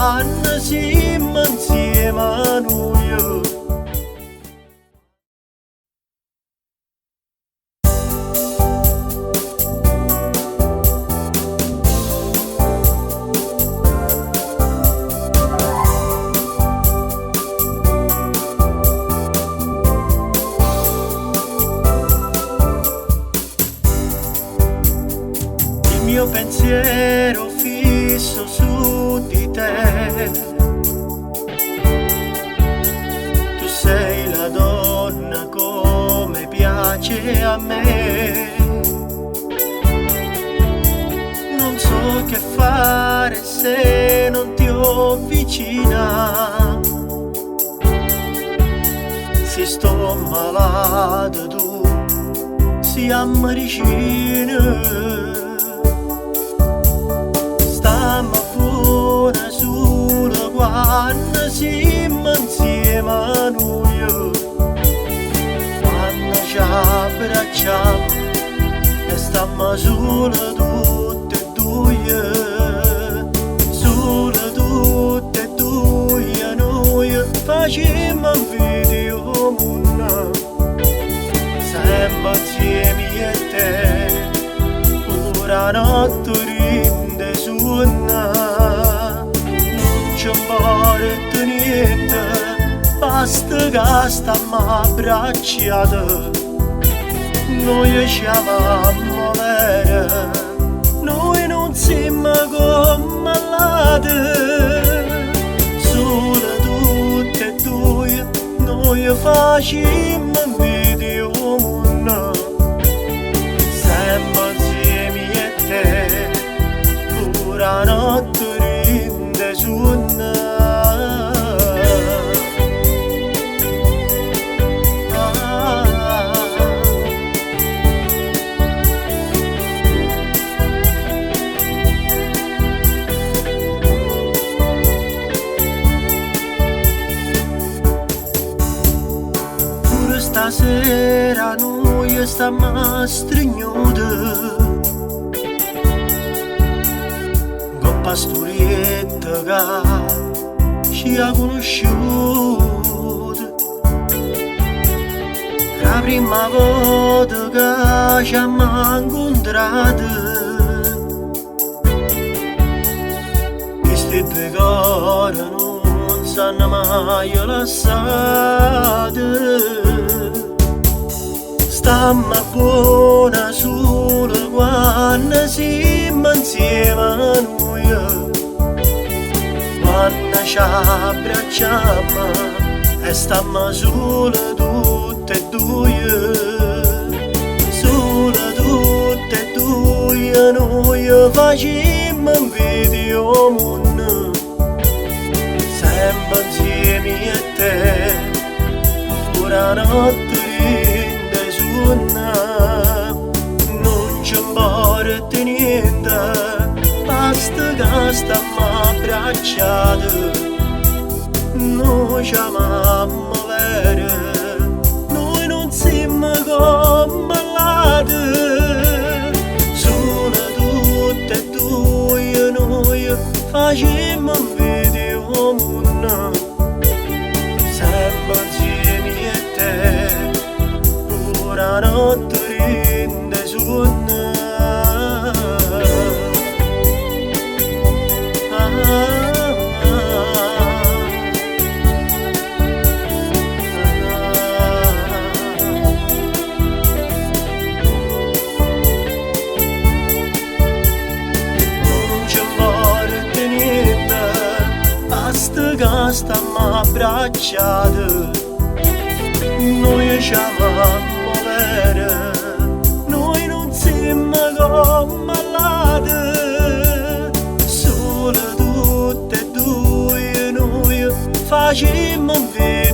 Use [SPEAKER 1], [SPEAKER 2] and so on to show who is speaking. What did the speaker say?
[SPEAKER 1] quando siamo insieme a noi. Il mio pensiero fisso su di te, tu sei la donna come piace a me. Non so che fare se non ti ho vicina, se sto malato tu siamo vicini. Stiamo buona solo quando siamo insieme a noi, quando ci abbracciamo e stiamo solo tutte e due, solo tutte e due noi facciamo un video mondo, sempre insieme io e te, pure notte non ci importa niente, basta che stiamo abbracciati, noi ci amiamo vero, noi non siamo come malati, solo tutte e due noi facciamo un video mondo, sempre insieme io e te. La notte rinde suona, pure stasera noi stiamo stringendo pastorietta che ci ha conosciuto, la prima volta che ci abbiamo incontrato, queste due cose non sanno mai lasciate, stiamo buona solo quando siamo insieme a noi. Quando ci abbracciamo e stiamo solo tutte e due, solo tutte e due noi facciamo un video mondo, sempre insieme io e te, pure notte rinde suona, non ci importa niente, basta che stiamo abbracciati, noi ci amiamo vero, noi non siamo come malati, solo tutte e due noi facciamo un video mondo, sempre insieme io e te, pure notte rinde suona. Stiamo abbracciati, noi ci amiamo vero, noi non siamo come malati, solo tutte e due noi facciamo un video.